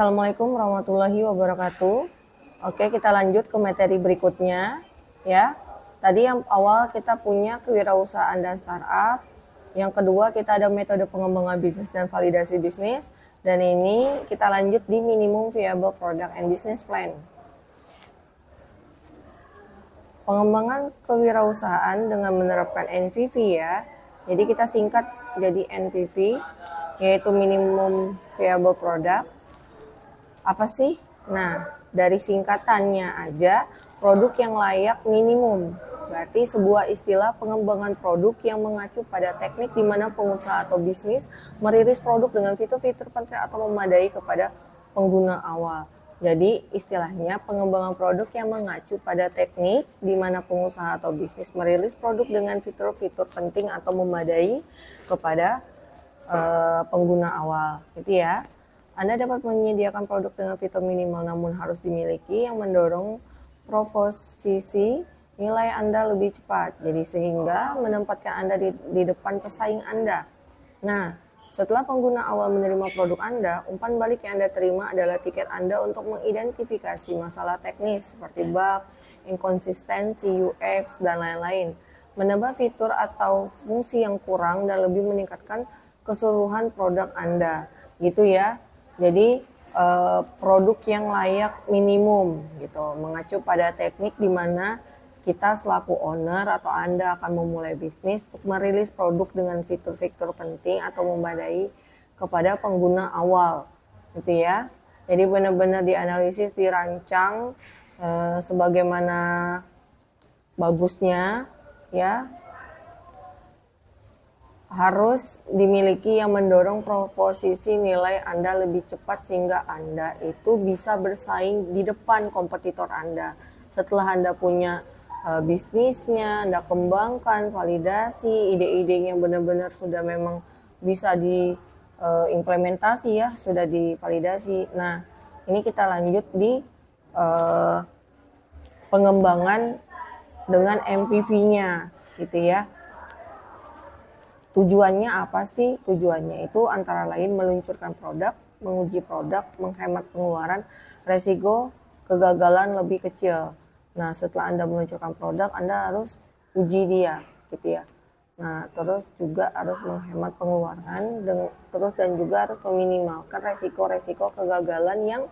Assalamualaikum warahmatullahi wabarakatuh. Oke, kita lanjut ke materi berikutnya ya. Tadi yang awal kita punya kewirausahaan dan startup. Yang kedua kita ada metode pengembangan bisnis dan validasi bisnis. Dan ini kita lanjut di minimum viable product and business plan. Pengembangan kewirausahaan dengan menerapkan NPV ya. Jadi kita singkat jadi NPV, yaitu minimum viable product. Apa sih? Nah, dari singkatannya aja, produk yang layak minimum. Berarti sebuah istilah pengembangan produk yang mengacu pada teknik di mana pengusaha atau bisnis merilis produk dengan fitur-fitur penting atau memadai kepada pengguna awal. Jadi istilahnya pengembangan produk yang mengacu pada teknik di mana pengusaha atau bisnis merilis produk dengan fitur-fitur penting atau memadai kepada pengguna awal. Gitu ya. Anda dapat menyediakan produk dengan fitur minimal namun harus dimiliki yang mendorong posisi nilai Anda lebih cepat. Jadi sehingga menempatkan Anda di depan pesaing Anda. Nah, setelah pengguna awal menerima produk Anda, umpan balik yang Anda terima adalah tiket Anda untuk mengidentifikasi masalah teknis seperti bug, inkonsistensi, UX, dan lain-lain. Menambah fitur atau fungsi yang kurang dan lebih meningkatkan keseluruhan produk Anda. Gitu ya. Jadi produk yang layak minimum gitu, mengacu pada teknik di mana kita selaku owner atau Anda akan memulai bisnis untuk merilis produk dengan fitur-fitur penting atau memadai kepada pengguna awal gitu ya. Jadi benar-benar dianalisis, dirancang sebagaimana bagusnya ya. Harus dimiliki yang mendorong posisi nilai Anda lebih cepat sehingga Anda itu bisa bersaing di depan kompetitor Anda. Setelah Anda punya bisnisnya, Anda kembangkan, validasi, ide-ide yang benar-benar sudah memang bisa diimplementasi ya, sudah divalidasi. Nah, ini kita lanjut di pengembangan dengan MPV-nya gitu ya. Tujuannya apa sih? Tujuannya itu antara lain meluncurkan produk, menguji produk, menghemat pengeluaran, resiko kegagalan lebih kecil. Nah, setelah Anda meluncurkan produk, Anda harus uji dia, gitu ya. Nah, terus juga harus menghemat pengeluaran, dan juga harus meminimalkan resiko-resiko kegagalan yang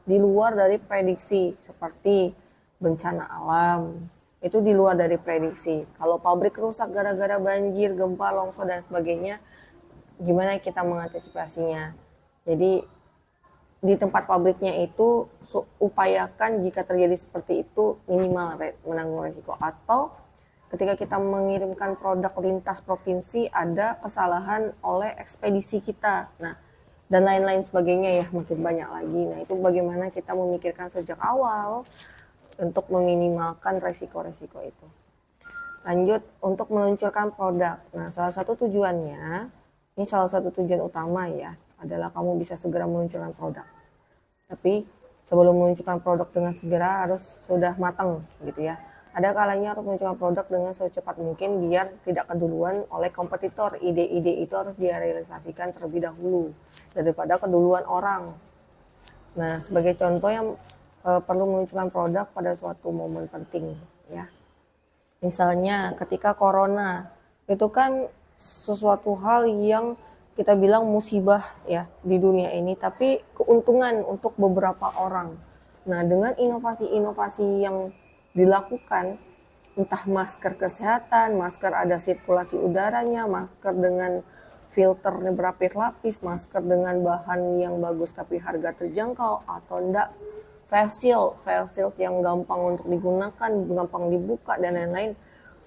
di luar dari prediksi, seperti bencana alam. Itu di luar dari prediksi. Kalau pabrik rusak gara-gara banjir, gempa, longsor, dan sebagainya, gimana kita mengantisipasinya? Jadi di tempat pabriknya itu upayakan jika terjadi seperti itu minimal menanggung resiko. Atau ketika kita mengirimkan produk lintas provinsi ada kesalahan oleh ekspedisi kita. Nah, dan lain-lain sebagainya ya, makin banyak lagi. Nah, itu bagaimana kita memikirkan sejak awal untuk meminimalkan resiko-resiko itu. Lanjut untuk meluncurkan produk. Nah, salah satu tujuan utama ya, adalah kamu bisa segera meluncurkan produk. Tapi sebelum meluncurkan produk dengan segera harus sudah matang gitu ya. Ada kalanya harus meluncurkan produk dengan secepat mungkin biar tidak keduluan oleh kompetitor. Ide-ide itu harus direalisasikan terlebih dahulu daripada keduluan orang. Nah, sebagai contoh yang perlu meluncurkan produk pada suatu momen penting ya. Misalnya ketika corona, itu kan sesuatu hal yang kita bilang musibah ya di dunia ini, tapi keuntungan untuk beberapa orang. Nah, dengan inovasi-inovasi yang dilakukan, entah masker kesehatan, masker ada sirkulasi udaranya, masker dengan filternya berlapis-lapis, masker dengan bahan yang bagus tapi harga terjangkau, atau enggak face shield yang gampang untuk digunakan, gampang dibuka dan lain-lain,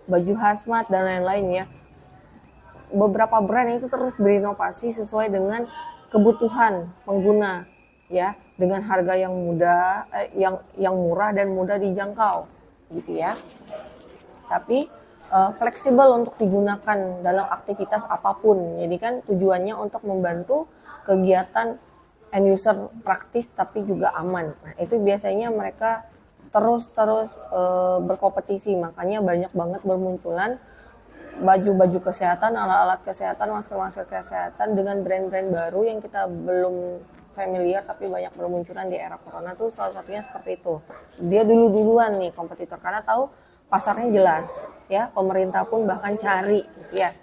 baju hazmat dan lain-lain ya. Beberapa brand itu terus berinovasi sesuai dengan kebutuhan pengguna ya, dengan harga yang yang murah dan mudah dijangkau gitu ya. Tapi fleksibel untuk digunakan dalam aktivitas apapun. Jadi kan tujuannya untuk membantu kegiatan end user praktis tapi juga aman. Nah, itu biasanya mereka terus berkompetisi, makanya banyak banget bermunculan baju-baju kesehatan, alat-alat kesehatan, masker-masker kesehatan dengan brand-brand baru yang kita belum familiar tapi banyak bermunculan di era corona tuh salah satunya seperti itu. Dia duluan nih kompetitor karena tahu pasarnya jelas ya, pemerintah pun bahkan cari gitu ya.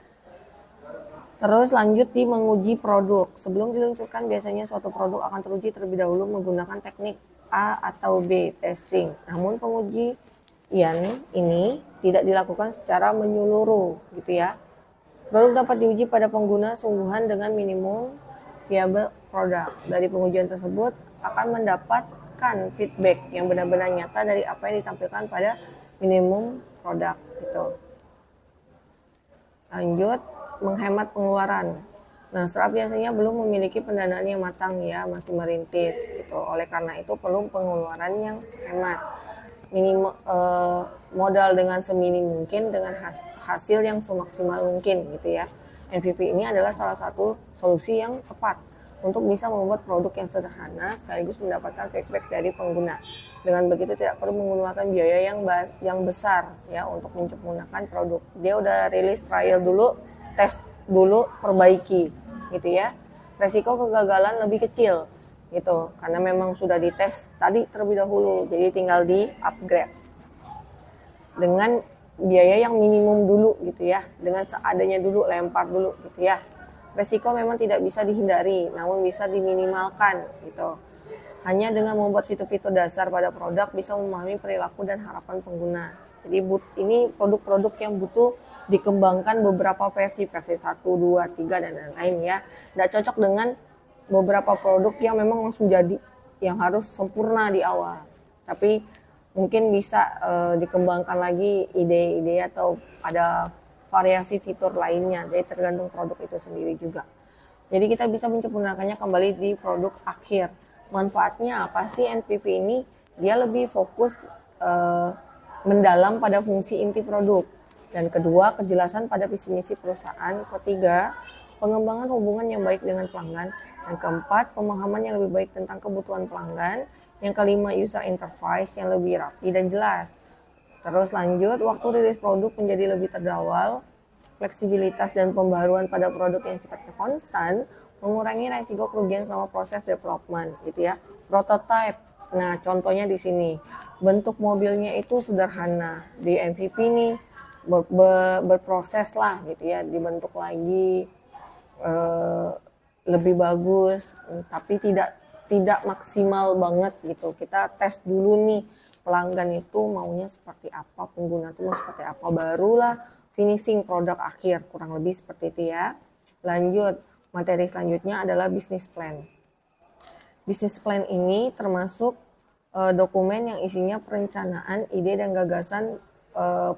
Terus lanjut di menguji produk. Sebelum diluncurkan biasanya suatu produk akan teruji terlebih dahulu menggunakan teknik A atau B testing. Namun pengujian ini tidak dilakukan secara menyeluruh gitu ya. Produk dapat diuji pada pengguna sungguhan dengan minimum viable product. Dari pengujian tersebut akan mendapatkan feedback yang benar-benar nyata dari apa yang ditampilkan pada minimum produk gitu. Lanjut, menghemat pengeluaran. Nah, startup biasanya belum memiliki pendanaan yang matang ya, masih merintis gitu. Oleh karena itu perlu pengeluaran yang hemat. Modal dengan seminim mungkin dengan hasil yang semaksimal mungkin gitu ya. MVP ini adalah salah satu solusi yang tepat untuk bisa membuat produk yang sederhana sekaligus mendapatkan feedback dari pengguna. Dengan begitu tidak perlu mengeluarkan biaya yang besar ya untuk menyempurnakan produk. Dia udah rilis trial dulu, tes dulu, perbaiki gitu ya. Resiko kegagalan lebih kecil gitu karena memang sudah dites tadi terlebih dahulu, jadi tinggal di upgrade dengan biaya yang minimum dulu gitu ya, dengan seadanya dulu, lempar dulu gitu ya. Resiko memang tidak bisa dihindari namun bisa diminimalkan gitu. Hanya dengan membuat fitur-fitur dasar pada produk bisa memahami perilaku dan harapan pengguna. Jadi ini produk-produk yang butuh dikembangkan beberapa versi 1, 2, 3 dan lain-lain ya. Nggak cocok dengan beberapa produk yang memang langsung jadi, yang harus sempurna di awal. Tapi mungkin bisa dikembangkan lagi ide-ide atau ada variasi fitur lainnya. Jadi tergantung produk itu sendiri juga. Jadi kita bisa menyempurnakannya kembali di produk akhir. Manfaatnya apa sih NPV ini? Dia lebih fokus mendalam pada fungsi inti produk. Dan kedua, kejelasan pada visi misi perusahaan. Ketiga, pengembangan hubungan yang baik dengan pelanggan. Yang keempat, pemahaman yang lebih baik tentang kebutuhan pelanggan. Yang kelima, user interface yang lebih rapi dan jelas. Terus lanjut, waktu rilis produk menjadi lebih terdawal. Fleksibilitas dan pembaruan pada produk yang sifatnya konstan mengurangi resiko kerugian selama proses development gitu ya. Prototype. Nah, contohnya di sini. Bentuk mobilnya itu sederhana. Di MVP nih berproses lah gitu ya, dibentuk lagi lebih bagus, tapi tidak maksimal banget gitu. Kita tes dulu nih pelanggan itu maunya seperti apa, pengguna itu mau seperti apa, barulah finishing produk akhir, kurang lebih seperti itu ya. Lanjut, materi selanjutnya adalah business plan. Business plan ini termasuk dokumen yang isinya perencanaan, ide dan gagasan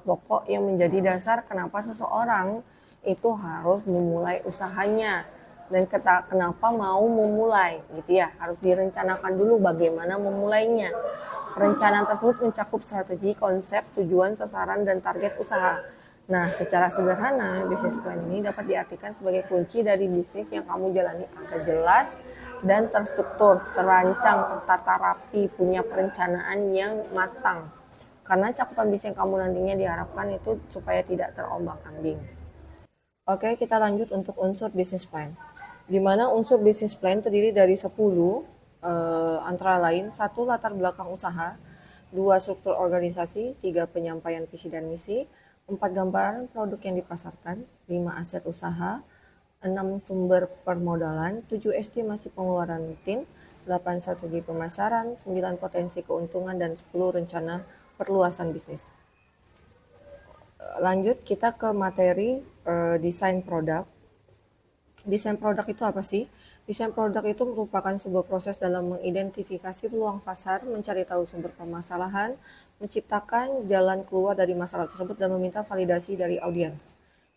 pokok yang menjadi dasar kenapa seseorang itu harus memulai usahanya dan kenapa mau memulai gitu ya, harus direncanakan dulu bagaimana memulainya. Perencanaan tersebut mencakup strategi, konsep, tujuan, sasaran, dan target usaha. Nah, secara sederhana, business plan ini dapat diartikan sebagai kunci dari bisnis yang kamu jalani agar jelas dan terstruktur, terancang, tertata rapi, punya perencanaan yang matang. Karena cakupan bisnis yang kamu nantinya diharapkan itu supaya tidak terombang-ambing. Oke, kita lanjut untuk unsur business plan. Di mana unsur business plan terdiri dari 10, antara lain 1. Latar belakang usaha, 2. Struktur organisasi, 3. Penyampaian visi dan misi, 4. Gambaran produk yang dipasarkan, 5. Aset usaha, 6. Sumber permodalan, 7. Estimasi pengeluaran rutin, 8. Strategi pemasaran, 9. Potensi keuntungan, dan 10. Rencana perluasan bisnis. Lanjut kita ke materi desain produk. Desain produk itu apa sih? Desain produk itu merupakan sebuah proses dalam mengidentifikasi peluang pasar, mencari tahu sumber permasalahan, menciptakan jalan keluar dari masalah tersebut, dan meminta validasi dari audiens.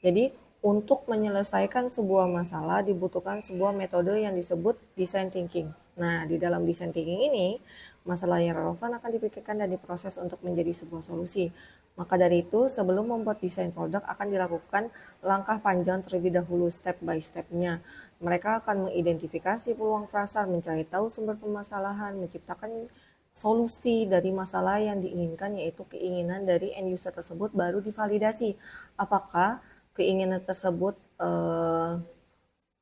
Jadi, untuk menyelesaikan sebuah masalah dibutuhkan sebuah metode yang disebut design thinking. Nah, di dalam design thinking ini, masalah yang relevan akan dipikirkan dan diproses untuk menjadi sebuah solusi. Maka dari itu, sebelum membuat desain produk akan dilakukan langkah panjang terlebih dahulu, step by step-nya. Mereka akan mengidentifikasi peluang pasar, mencari tahu sumber permasalahan, menciptakan solusi dari masalah yang diinginkan, yaitu keinginan dari end user tersebut, baru divalidasi apakah keinginan tersebut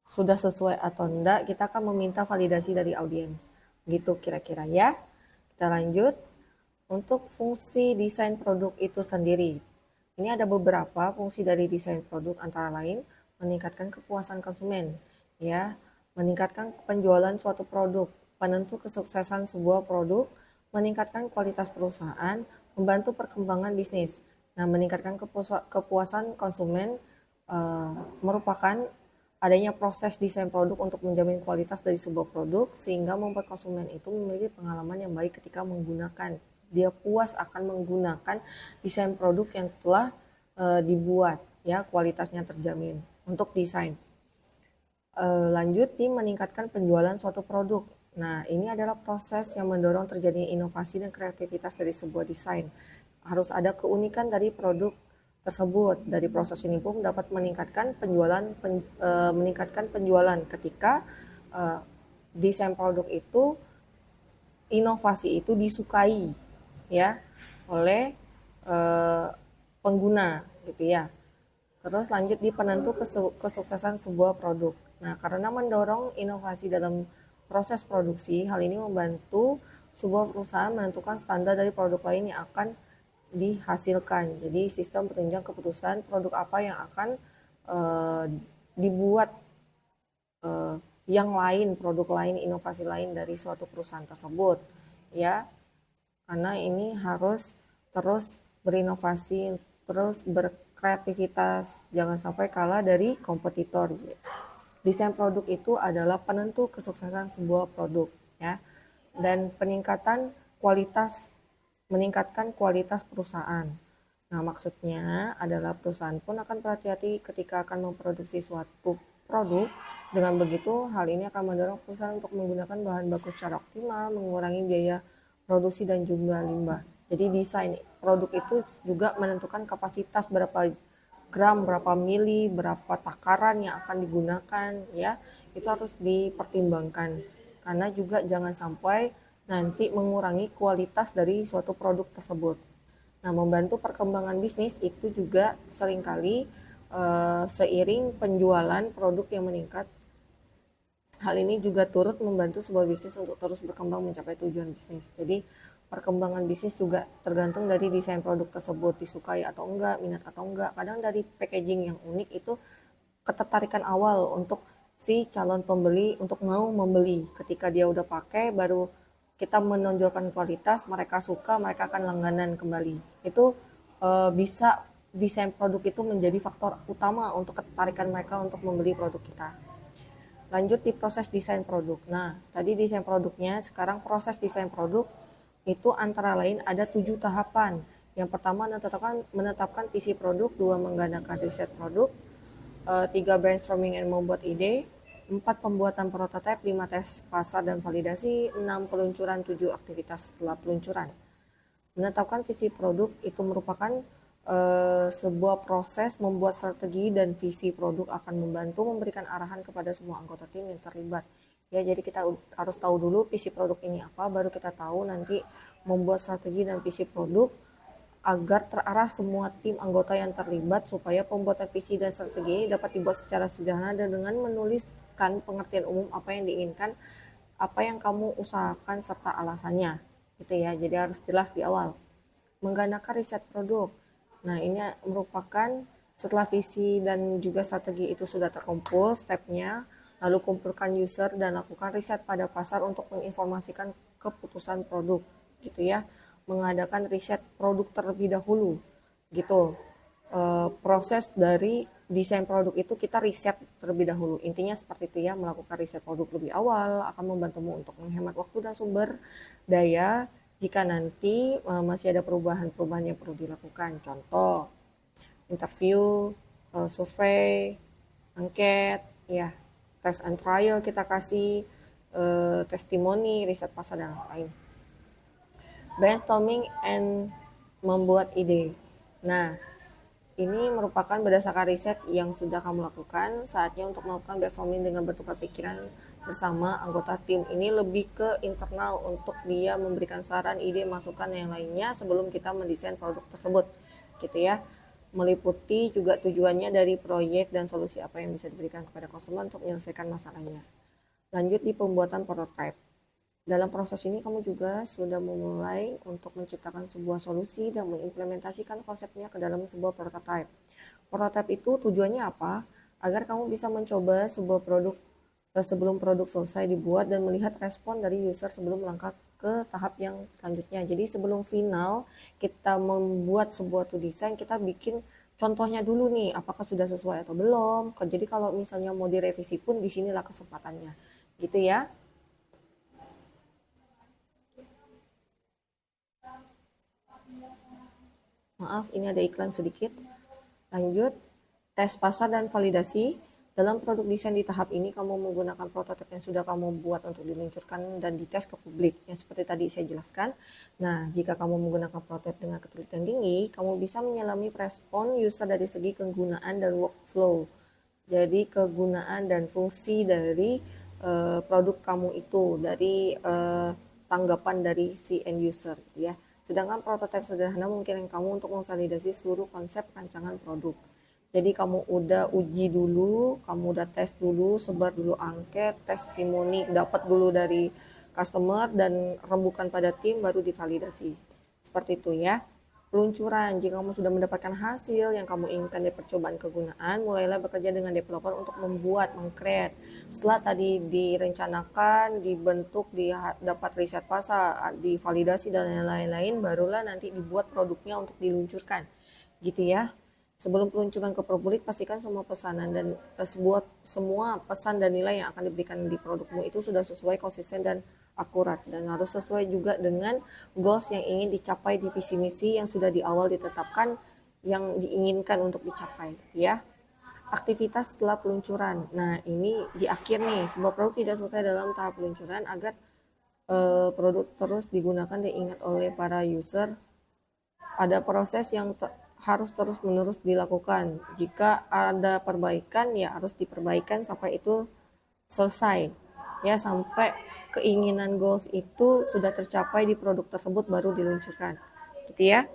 sudah sesuai atau enggak, kita akan meminta validasi dari audiens. Gitu kira-kira ya. Kita lanjut. Untuk fungsi desain produk itu sendiri. Ini ada beberapa fungsi dari desain produk, antara lain meningkatkan kepuasan konsumen, ya, meningkatkan penjualan suatu produk, penentu kesuksesan sebuah produk, meningkatkan kualitas perusahaan, membantu perkembangan bisnis. Nah, meningkatkan kepuasan konsumen merupakan adanya proses desain produk untuk menjamin kualitas dari sebuah produk sehingga membuat konsumen itu memiliki pengalaman yang baik ketika menggunakan. Dia puas akan menggunakan desain produk yang telah dibuat, ya, kualitasnya terjamin untuk desain. Lanjut di meningkatkan penjualan suatu produk. Nah, ini adalah proses yang mendorong terjadinya inovasi dan kreativitas dari sebuah desain. Harus ada keunikan dari produk tersebut. Dari proses ini pun dapat meningkatkan penjualan ketika desain produk itu, inovasi itu disukai, ya, oleh pengguna, gitu ya. Terus lanjut di penentu kesuksesan sebuah produk. Nah, karena mendorong inovasi dalam proses produksi, hal ini membantu sebuah perusahaan menentukan standar dari produk lain yang akan dihasilkan. Jadi sistem penunjang keputusan produk apa yang akan dibuat yang lain, produk lain, inovasi lain dari suatu perusahaan tersebut, ya. Karena ini harus terus berinovasi, terus berkreativitas, jangan sampai kalah dari kompetitor. Desain produk itu adalah penentu kesuksesan sebuah produk, ya. Dan meningkatkan kualitas perusahaan. Nah, maksudnya adalah perusahaan pun akan berhati-hati ketika akan memproduksi suatu produk. Dengan begitu, hal ini akan mendorong perusahaan untuk menggunakan bahan baku secara optimal, mengurangi biaya produksi dan jumlah limbah. Jadi desain produk itu juga menentukan kapasitas berapa gram, berapa mili, berapa takaran yang akan digunakan, ya. Itu harus dipertimbangkan. Karena juga jangan sampai nanti mengurangi kualitas dari suatu produk tersebut. Nah, membantu perkembangan bisnis itu juga seringkali seiring penjualan produk yang meningkat. Hal ini juga turut membantu sebuah bisnis untuk terus berkembang mencapai tujuan bisnis. Jadi, perkembangan bisnis juga tergantung dari desain produk tersebut, disukai atau enggak, minat atau enggak. Kadang dari packaging yang unik itu ketertarikan awal untuk si calon pembeli untuk mau membeli. Ketika dia udah pakai, baru kita menonjolkan kualitas, mereka suka, mereka akan langganan kembali. Itu bisa desain produk itu menjadi faktor utama untuk ketertarikan mereka untuk membeli produk kita. Lanjut di proses desain produk. Nah, tadi desain produknya, sekarang proses desain produk itu antara lain ada 7 tahapan. Yang pertama menetapkan visi produk, 2 menggandakan riset produk, 3 brainstorming dan membuat ide, 4 pembuatan prototipe, 5 tes pasar dan validasi, 6 peluncuran, 7 aktivitas setelah peluncuran. Menetapkan visi produk itu merupakan sebuah proses membuat strategi dan visi produk akan membantu memberikan arahan kepada semua anggota tim yang terlibat. Ya, jadi kita harus tahu dulu visi produk ini apa, baru kita tahu nanti membuat strategi dan visi produk agar terarah semua tim anggota yang terlibat supaya pembuatan visi dan strategi ini dapat dibuat secara sederhana dan dengan menuliskan pengertian umum apa yang diinginkan, apa yang kamu usahakan serta alasannya, gitu ya. Jadi harus jelas di awal. Menggandakan riset produk. Nah, ini merupakan setelah visi dan juga strategi itu sudah terkumpul stepnya, lalu kumpulkan user dan lakukan riset pada pasar untuk menginformasikan keputusan produk, gitu ya. Mengadakan riset produk terlebih dahulu, gitu. Proses dari desain produk itu kita riset terlebih dahulu. Intinya seperti itu ya, melakukan riset produk lebih awal akan membantumu untuk menghemat waktu dan sumber daya jika nanti masih ada perubahan-perubahan yang perlu dilakukan. Contoh, interview, survei, angket, ya, test and trial kita kasih, testimoni, riset pasar dan lain-lain. Brainstorming and membuat ide. Nah, ini merupakan berdasarkan riset yang sudah kamu lakukan. Saatnya untuk melakukan brainstorming dengan bertukar pikiran bersama anggota tim. Ini lebih ke internal untuk dia memberikan saran, ide, masukan yang lainnya sebelum kita mendesain produk tersebut, gitu ya. meliputi juga tujuannya dari proyek dan solusi apa yang bisa diberikan kepada konsumen untuk menyelesaikan masalahnya. Lanjut di pembuatan prototype. Dalam proses ini kamu juga sudah memulai untuk menciptakan sebuah solusi dan mengimplementasikan konsepnya ke dalam sebuah prototype. Prototype itu tujuannya apa? Agar kamu bisa mencoba sebuah produk sebelum produk selesai dibuat dan melihat respon dari user sebelum melangkah ke tahap yang selanjutnya. Jadi sebelum final kita membuat sebuah desain, kita bikin contohnya dulu nih, apakah sudah sesuai atau belum. Jadi kalau misalnya mau direvisi pun disinilah kesempatannya, gitu ya. Maaf, ini ada iklan sedikit. Lanjut, tes pasar dan validasi. Dalam produk desain di tahap ini, kamu menggunakan prototipe yang sudah kamu buat untuk diluncurkan dan dites ke publik, yang seperti tadi saya jelaskan. Nah, jika kamu menggunakan prototipe dengan ketelitian tinggi, kamu bisa menyelami respon user dari segi kegunaan dan workflow. Jadi, kegunaan dan fungsi dari produk kamu itu, dari tanggapan dari si end user, ya. Sedangkan prototipe sederhana memungkinkan kamu untuk memvalidasi seluruh konsep rancangan produk. Jadi kamu udah uji dulu, kamu udah tes dulu, sebar dulu angket, testimoni, dapat dulu dari customer dan rembukan pada tim baru divalidasi. Seperti itu ya. Peluncuran, jika kamu sudah mendapatkan hasil yang kamu inginkan dari percobaan kegunaan, mulailah bekerja dengan developer untuk membuat, meng-create. Setelah tadi direncanakan, dibentuk, dapat riset pasar, divalidasi dan lain-lain, barulah nanti dibuat produknya untuk diluncurkan. Gitu ya. Sebelum peluncuran ke publik, pastikan semua pesanan dan semua pesan dan nilai yang akan diberikan di produkmu itu sudah sesuai, konsisten dan akurat, dan harus sesuai juga dengan goals yang ingin dicapai di visi misi yang sudah di awal ditetapkan yang diinginkan untuk dicapai, ya. Aktivitas setelah peluncuran. Nah, ini di akhir nih, sebuah produk tidak selesai dalam tahap peluncuran agar produk terus digunakan dan diingat oleh para user. Ada proses yang harus terus-menerus dilakukan. Jika ada perbaikan, ya harus diperbaikan sampai itu selesai. Ya, sampai keinginan goals itu sudah tercapai di produk tersebut baru diluncurkan. Gitu ya.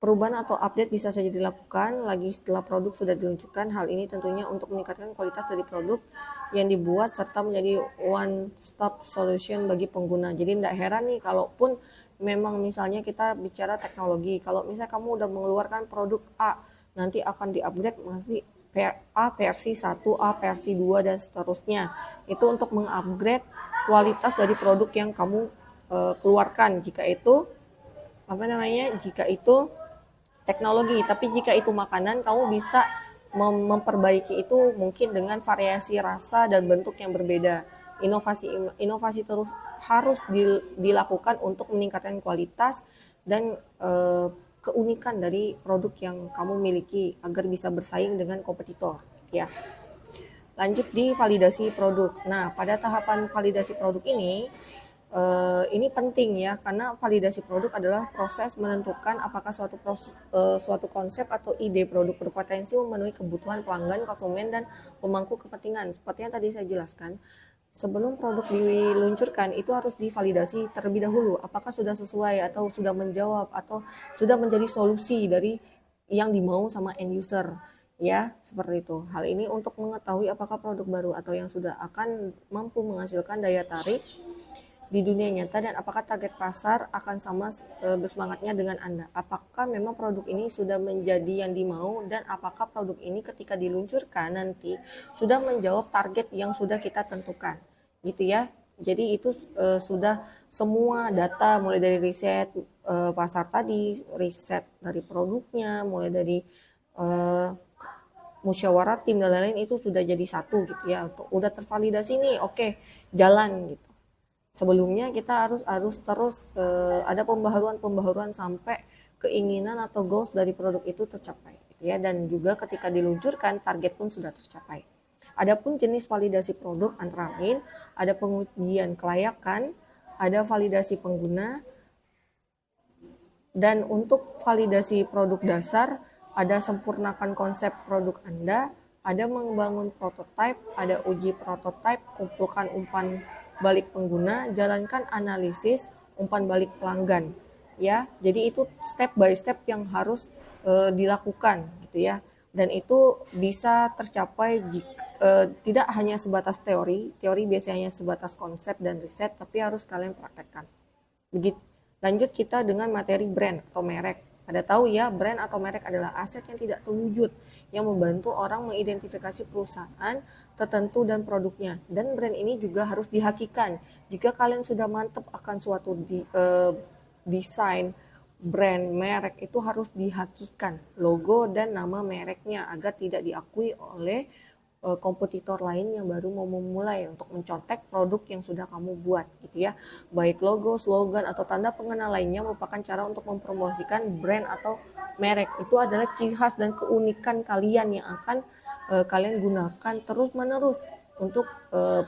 Perubahan atau update bisa saja dilakukan lagi setelah produk sudah diluncurkan. Hal ini tentunya untuk meningkatkan kualitas dari produk yang dibuat serta menjadi one stop solution bagi pengguna. Jadi tidak heran nih kalaupun memang misalnya kita bicara teknologi, kalau misalnya kamu udah mengeluarkan produk A, nanti akan diupgrade nanti A versi 1, A versi 2 dan seterusnya. Itu untuk mengupgrade kualitas dari produk yang kamu keluarkan. Jika itu jika itu teknologi, tapi jika itu makanan, kamu bisa memperbaiki itu mungkin dengan variasi rasa dan bentuk yang berbeda. Inovasi terus harus dilakukan untuk meningkatkan kualitas dan keunikan dari produk yang kamu miliki agar bisa bersaing dengan kompetitor, ya. Lanjut di validasi produk. Nah, pada tahapan validasi produk ini penting ya, karena validasi produk adalah proses menentukan apakah suatu konsep atau ide produk berpotensi memenuhi kebutuhan pelanggan, konsumen, dan pemangku kepentingan. Seperti yang tadi saya jelaskan, sebelum produk diluncurkan itu harus divalidasi terlebih dahulu, apakah sudah sesuai atau sudah menjawab atau sudah menjadi solusi dari yang dimau sama end user. Ya, seperti itu. Hal ini untuk mengetahui apakah produk baru atau yang sudah akan mampu menghasilkan daya tarik di dunia nyata dan apakah target pasar akan sama bersemangatnya dengan Anda. Apakah memang produk ini sudah menjadi yang dimau dan apakah produk ini ketika diluncurkan nanti sudah menjawab target yang sudah kita tentukan. Gitu ya. Jadi itu sudah semua data mulai dari riset pasar tadi, riset dari produknya, mulai dari musyawarah tim dan lain-lain itu sudah jadi satu gitu ya. Udah tervalidasi nih, oke, jalan gitu. Sebelumnya kita harus terus ada pembaharuan sampai keinginan atau goals dari produk itu tercapai, ya. Dan juga ketika diluncurkan target pun sudah tercapai. Adapun jenis validasi produk antara lain ada pengujian kelayakan, ada validasi pengguna, dan untuk validasi produk dasar ada sempurnakan konsep produk Anda, ada membangun prototipe, ada uji prototipe, kumpulkan umpan balik pengguna, jalankan analisis umpan balik pelanggan, ya. Jadi itu step by step yang harus dilakukan gitu ya. Dan itu bisa tercapai tidak hanya sebatas teori biasanya sebatas konsep dan riset, tapi harus kalian praktekkan. Begitu. Lanjut kita dengan materi brand atau merek. Ada tahu ya, brand atau merek adalah aset yang tidak terwujud yang membantu orang mengidentifikasi perusahaan tertentu dan produknya. Dan brand ini juga harus dihakikan. Jika kalian sudah mantap akan suatu desain brand merek, itu harus dihakikan logo dan nama mereknya agar tidak diakui oleh kompetitor lain yang baru mau memulai untuk mencontek produk yang sudah kamu buat gitu ya. Baik logo, slogan atau tanda pengenal lainnya merupakan cara untuk mempromosikan brand atau merek. Itu adalah ciri khas dan keunikan kalian yang akan kalian gunakan terus-menerus untuk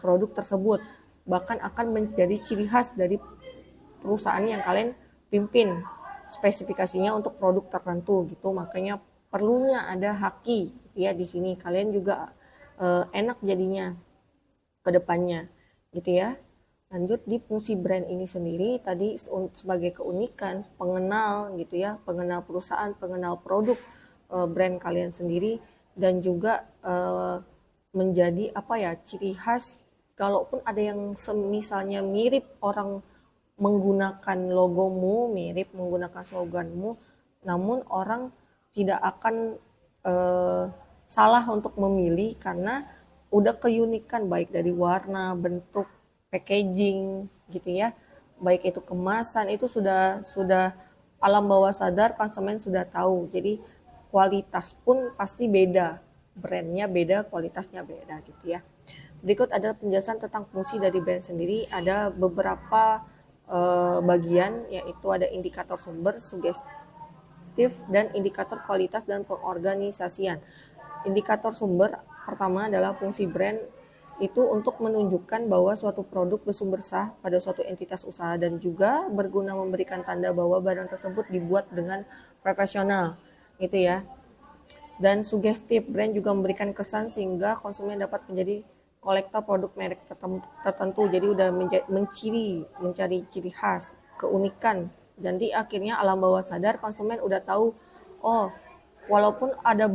produk tersebut. Bahkan akan menjadi ciri khas dari perusahaan yang kalian pimpin, spesifikasinya untuk produk tertentu gitu. Makanya perlunya ada haki ya di sini. Kalian juga enak jadinya ke depannya gitu ya. Lanjut di fungsi brand ini sendiri tadi sebagai keunikan, pengenal gitu ya, pengenal perusahaan, pengenal produk brand kalian sendiri, dan juga menjadi ciri khas. Kalaupun ada yang misalnya mirip orang menggunakan logomu, mirip menggunakan sloganmu, namun orang tidak akan salah untuk memilih karena udah keunikan baik dari warna, bentuk, packaging gitu ya. Baik itu kemasan, itu sudah alam bawah sadar konsumen sudah tahu. Jadi kualitas pun pasti beda. Brandnya beda, kualitasnya beda gitu ya. Berikut adalah penjelasan tentang fungsi dari brand sendiri. Ada beberapa bagian, yaitu ada indikator sumber, sugestif, dan indikator kualitas dan pengorganisasian. Indikator sumber pertama adalah fungsi brand itu untuk menunjukkan bahwa suatu produk bersumber sah pada suatu entitas usaha dan juga berguna memberikan tanda bahwa barang tersebut dibuat dengan profesional gitu ya. Dan sugestif, brand juga memberikan kesan sehingga konsumen dapat menjadi kolektor produk merek tertentu. Jadi udah mencari ciri khas, keunikan, dan di akhirnya alam bawah sadar konsumen udah tahu, oh walaupun ada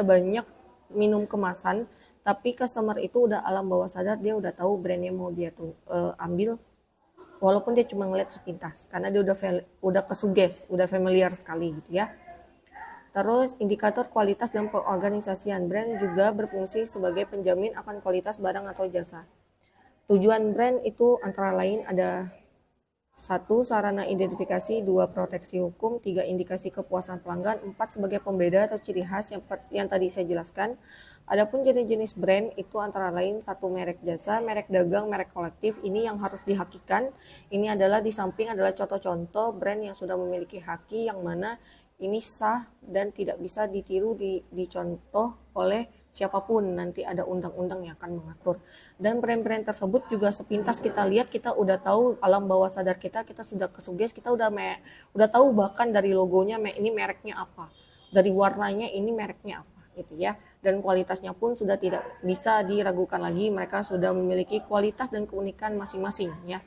banyak minum kemasan, tapi customer itu udah alam bawah sadar, dia udah tahu brandnya mau dia tuh ambil, walaupun dia cuma ngeliat sepintas, karena dia udah kesuges, udah familiar sekali gitu ya. Terus indikator kualitas dan pengorganisasian, brand juga berfungsi sebagai penjamin akan kualitas barang atau jasa. Tujuan brand itu antara lain ada 1. Sarana identifikasi, 2. Proteksi hukum, 3. Indikasi kepuasan pelanggan, 4. Sebagai pembeda atau ciri khas yang tadi saya jelaskan. Adapun jenis-jenis brand itu antara lain 1. Merek jasa, merek dagang, merek kolektif. Ini yang harus dihakikan. Ini adalah di samping adalah contoh-contoh brand yang sudah memiliki haki yang mana ini sah dan tidak bisa ditiru, dicontoh oleh siapapun. Nanti ada undang-undang yang akan mengatur. Dan brand-brand tersebut juga sepintas kita lihat, kita udah tahu alam bawah sadar kita sudah kesuges, kita udah tahu bahkan dari logonya ini mereknya apa, dari warnanya ini mereknya apa gitu ya. Dan kualitasnya pun sudah tidak bisa diragukan lagi, mereka sudah memiliki kualitas dan keunikan masing-masing ya.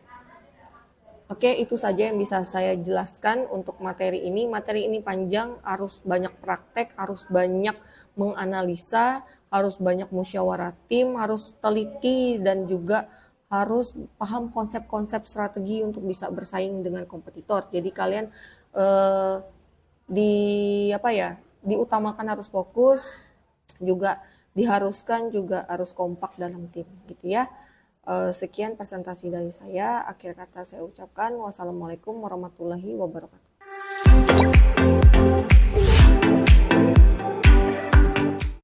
Oke, itu saja yang bisa saya jelaskan untuk materi ini. Materi ini panjang, harus banyak praktek, harus banyak menganalisa, harus banyak musyawarah tim, harus teliti, dan juga harus paham konsep-konsep strategi untuk bisa bersaing dengan kompetitor. Jadi kalian diutamakan harus fokus, juga diharuskan juga harus kompak dalam tim gitu ya. Sekian presentasi dari saya. Akhir kata saya ucapkan wassalamualaikum warahmatullahi wabarakatuh.